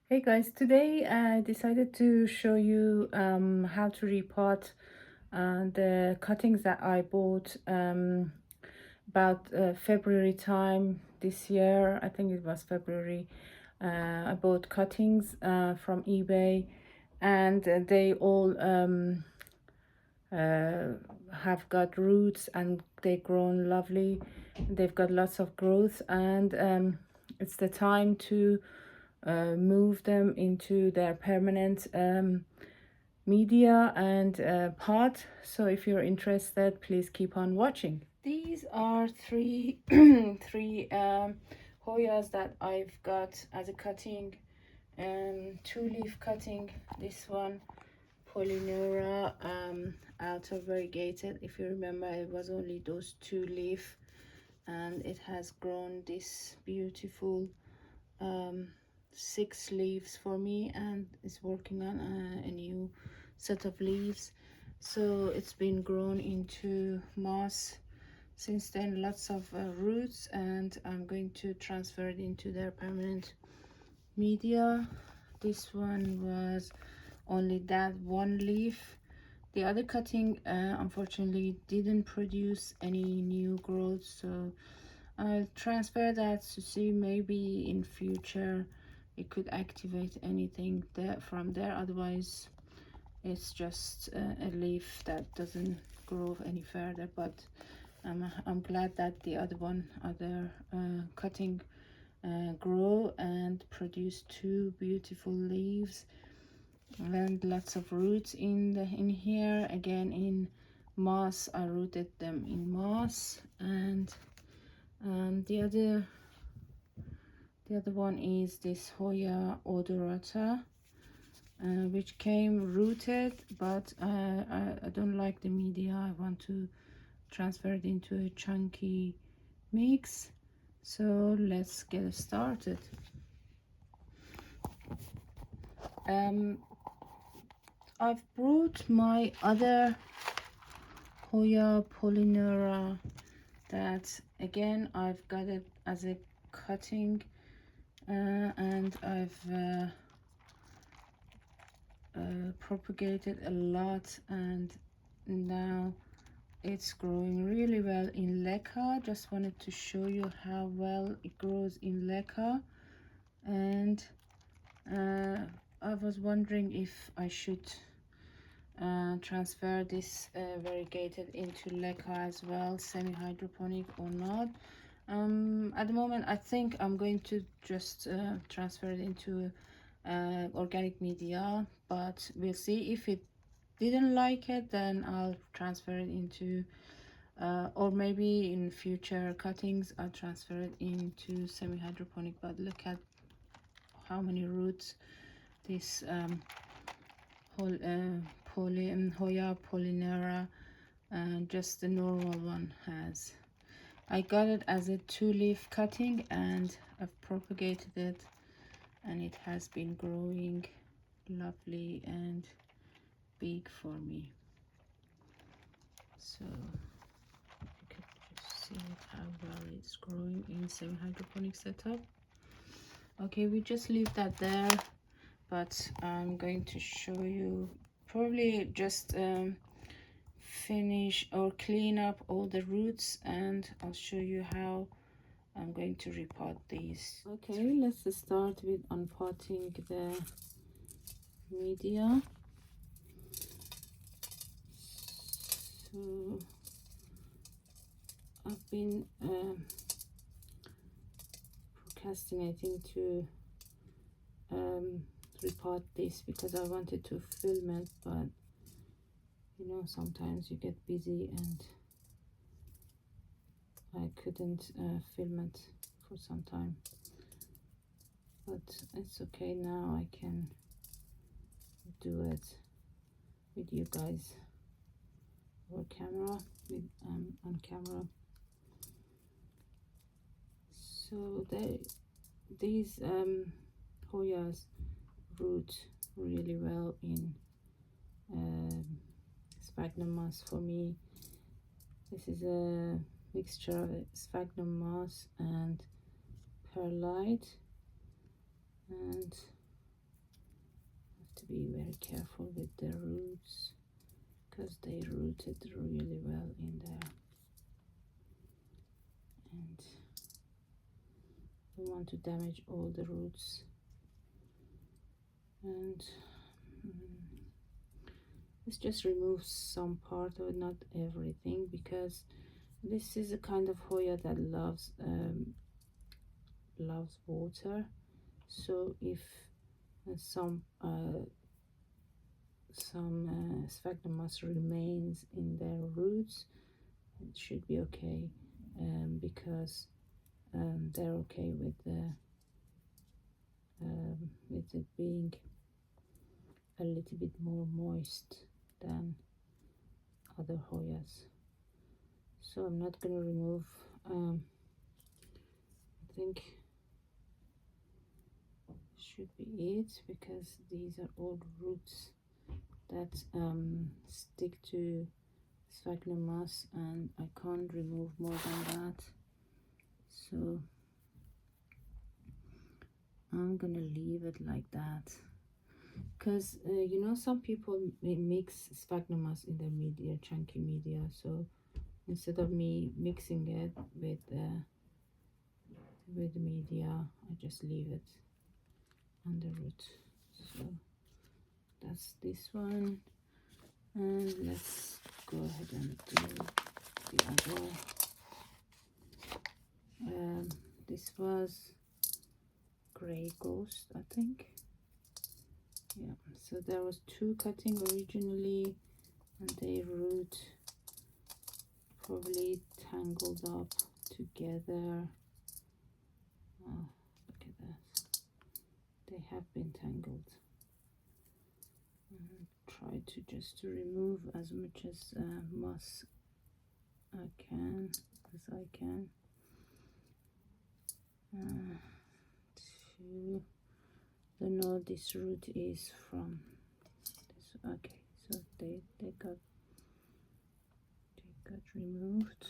Hey guys, today I decided to show you how to repot the cuttings that I bought about February time this year. I think it was February. I bought cuttings from eBay, and they all uh, have got roots and they've grown lovely. They've got lots of growth, and it's the time to move them into their permanent media and pot. So if you're interested, please keep on watching. These are three three Hoyas that I've got as a cutting. Two leaf cutting. This one Polynura outer variegated. If you remember, it was only those two leaf, and it has grown this beautiful um, 6 leaves for me, and is working on a new set of leaves. So it's been grown into moss since then, lots of roots, and I'm going to transfer it into their permanent media. This one was only that one leaf. The other cutting unfortunately didn't produce any new growth, so I'll transfer that to see maybe in future it could activate anything there from there. Otherwise it's just a leaf that doesn't grow any further. But I'm glad that the other cutting grow and produce two beautiful leaves and lots of roots in here. Again, in moss, I rooted them in moss. And the other one is this Hoya odorata, which came rooted, but I don't like the media. I want to transfer it into a chunky mix. So let's get started. I've brought my other Hoya polynera that again I've got it as a cutting, and I've propagated a lot, and now it's growing really well in leca. Just wanted to show you how well it grows in leca. And I was wondering if I should transfer this variegated into leca as well, semi-hydroponic or not. At the moment I think I'm going to just transfer it into organic media, but we'll see. If it didn't like it, then I'll transfer it into or maybe in future cuttings I'll transfer it into semi-hydroponic. But look at how many roots this Hoya polynera, just the normal one, has. I got it as a 2-leaf cutting, and I've propagated it, and it has been growing lovely and big for me. So you can just see how well it's growing in semi-hydroponic setup. Okay, we just leave that there, but I'm going to show you, probably just finish or clean up all the roots, and I'll show you how I'm going to repot these. Okay, let's start with unpotting the media. So I've been procrastinating to repot this because I wanted to film it, but you know, sometimes you get busy and I couldn't film it for some time. But it's okay, now I can do it with you guys over camera, with on camera. So these Hoyas root really well in sphagnum moss for me. This is a mixture of sphagnum moss and perlite, and be very careful with the roots because they rooted really well in there, and we want to damage all the roots. And let's just remove some part of it, not everything, because this is a kind of Hoya that loves water. So if some sphagnum moss remains in their roots, it should be okay, because they're okay with it being a little bit more moist than other Hoyas. So I'm not going to remove, I think should be it, because these are all roots that stick to sphagnum moss, and I can't remove more than that. So I'm gonna leave it like that, because you know, some people mix sphagnum moss in their media, chunky media. So instead of me mixing it with the media, I just leave it on the root. So that's this one, and let's go ahead and do the other. This was Gray Ghost, I think. Yeah, so there was 2 cutting originally, and they root probably tangled up together. Oh, look at that, they have been tangled. Try to just to remove as much as moss I can, to the know this root is from this. Okay, so they got removed.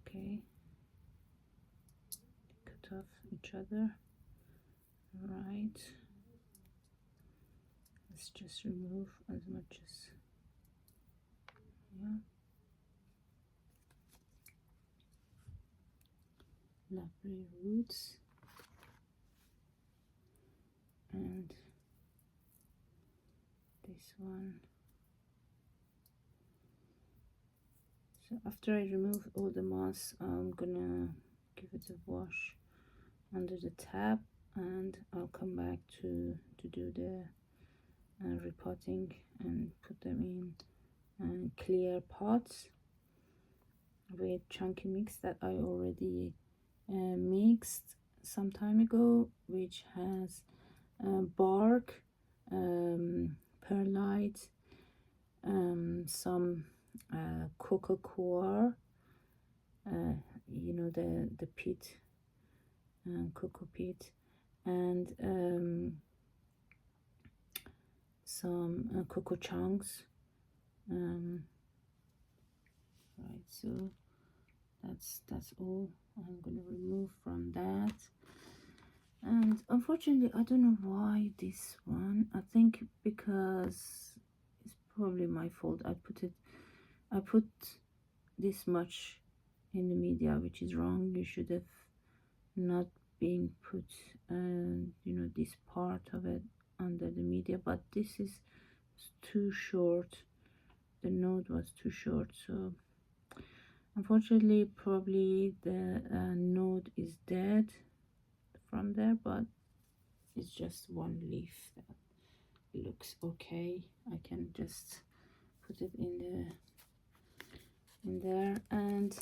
Okay, cut off each other. Right, let's just remove as much as, yeah. Lovely roots. And this one. So after I remove all the moss, I'm gonna give it a wash under the tap, and I'll come back to do the repotting and put them in clear pots with chunky mix that I already mixed some time ago, which has bark, perlite, some cocoa coir, you know, the pit, cocoa pit, and some cocoa chunks. Right, so that's all I'm gonna remove from that. And unfortunately, I don't know why this one. I think because it's probably my fault. I put this much in the media, which is wrong. You should have not been put, you know, this part of it under the media. But this is too short. The node was too short, so unfortunately, probably the node is dead from there, but it's just one leaf that looks okay. I can just put it in there. And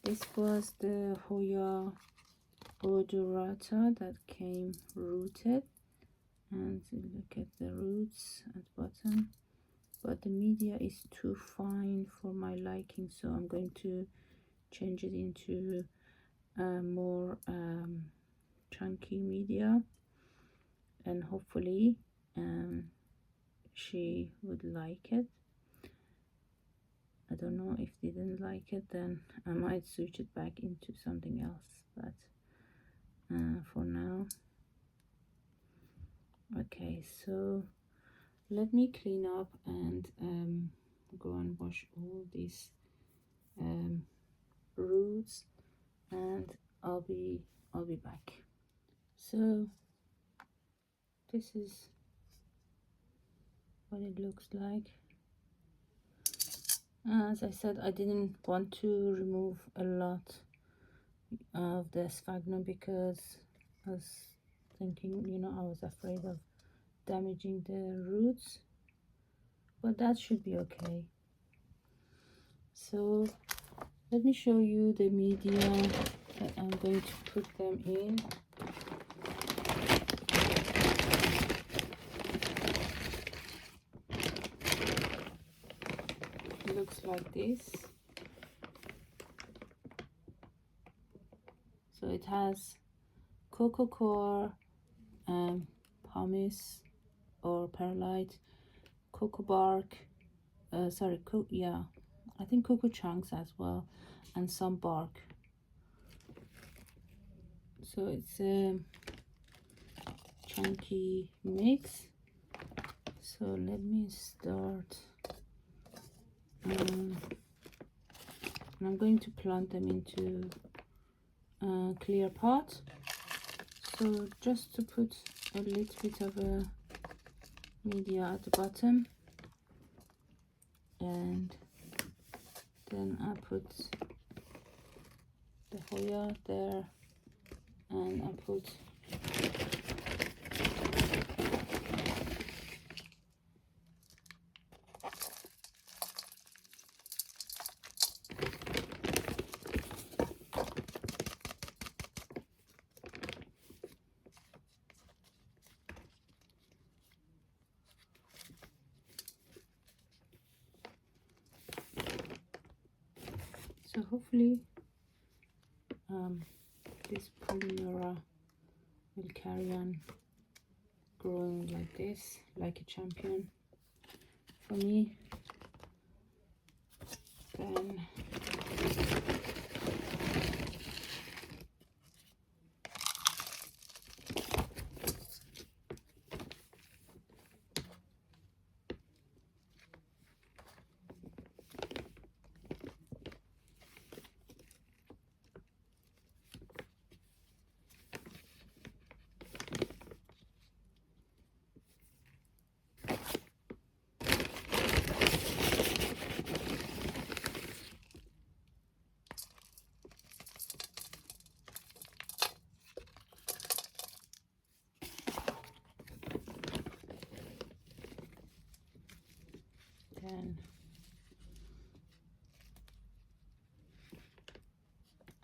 this was the Hoya odorata that came rooted, and look at the roots at bottom, but the media is too fine for my liking, so I'm going to change it into more chunky media, and hopefully she would like it. I don't know, if they didn't like it, then I might switch it back into something else, but for now Okay, so let me clean up and go and wash all these roots, and I'll be back. So this is what it looks like. As I said, I didn't want to remove a lot of the sphagnum because I was thinking, you know, I was afraid of damaging the roots, but that should be okay. So let me show you the media that I'm going to put them in. It looks like this. So it has cocoa coir, pumice or perlite, cocoa bark, I think cocoa chunks as well, and some bark. So it's a chunky mix. So let me start. And I'm going to plant them into a clear pot. So just to put a little bit of a media at the bottom, and then I put the Hoya there, and I put so hopefully this Polymera will carry on growing like this, like a champion for me. Then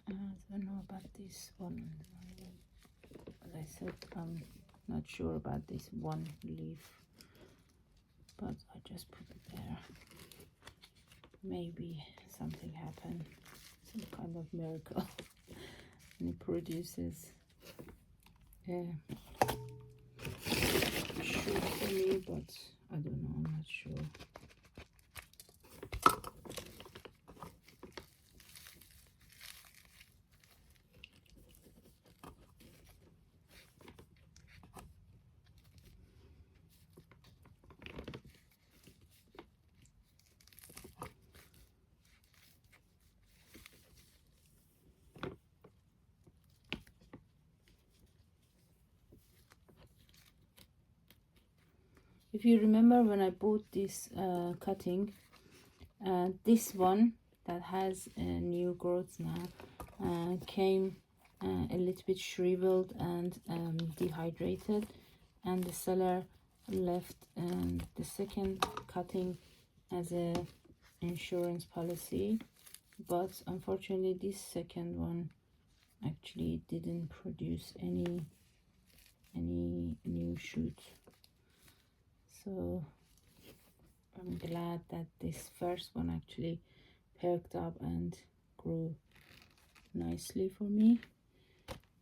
I don't know about this one. As I said, I'm not sure about this one leaf, but I just put it there. Maybe something happened, some kind of miracle, and it produces a shoot for me, but I don't know, I'm not sure. If you remember when I bought this cutting, this one that has new growth now came a little bit shriveled and dehydrated, and the seller left the second cutting as a insurance policy, but unfortunately this second one actually didn't produce any new shoot. So I'm glad that this first one actually perked up and grew nicely for me.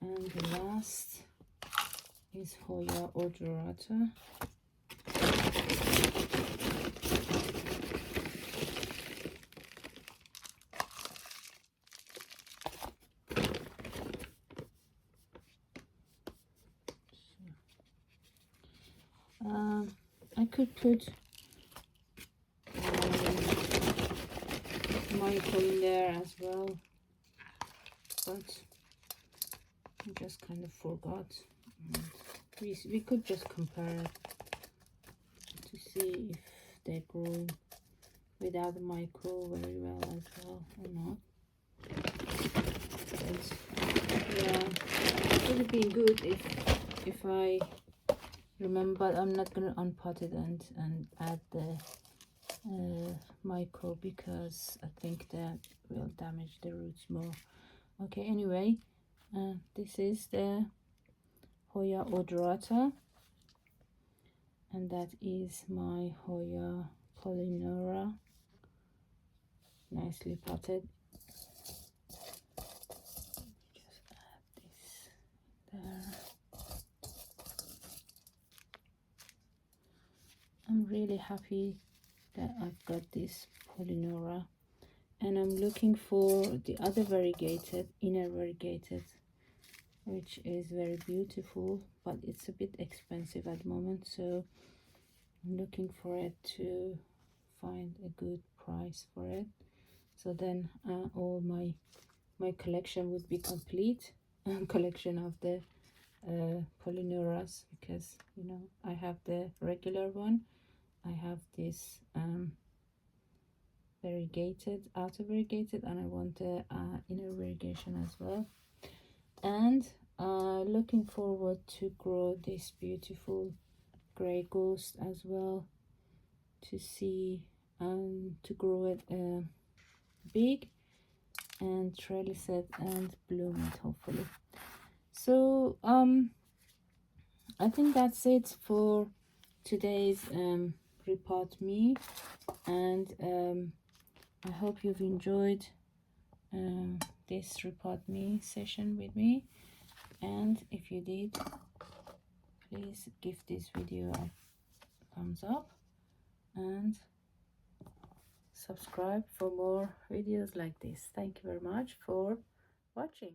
And the last is Hoya odorata. I could put Michael in there as well, but I just kind of forgot. We could just compare to see if they're growing without the micro very well as well or not. But yeah, it would have been good if I remember. But I'm not gonna unpot it and add the micro because I think that will damage the roots more. Okay, anyway, this is the Hoya odorata, and that is my Hoya polynora, nicely potted. Just add this there. I'm really happy that I've got this polynora, and I'm looking for the other variegated, inner variegated, which is very beautiful, but it's a bit expensive at the moment, so I'm looking for it to find a good price for it, so then all my collection would be complete. Collection of the polynoras, because you know I have the regular one, I have this variegated, outer variegated, and I want the inner variegation as well. And looking forward to grow this beautiful gray ghost as well, to see to grow it big and trellis it and bloom it hopefully. So I think that's it for today's repot me, and I hope you've enjoyed this repot me session with me, and if you did, please give this video a thumbs up and subscribe for more videos like this. Thank you very much for watching.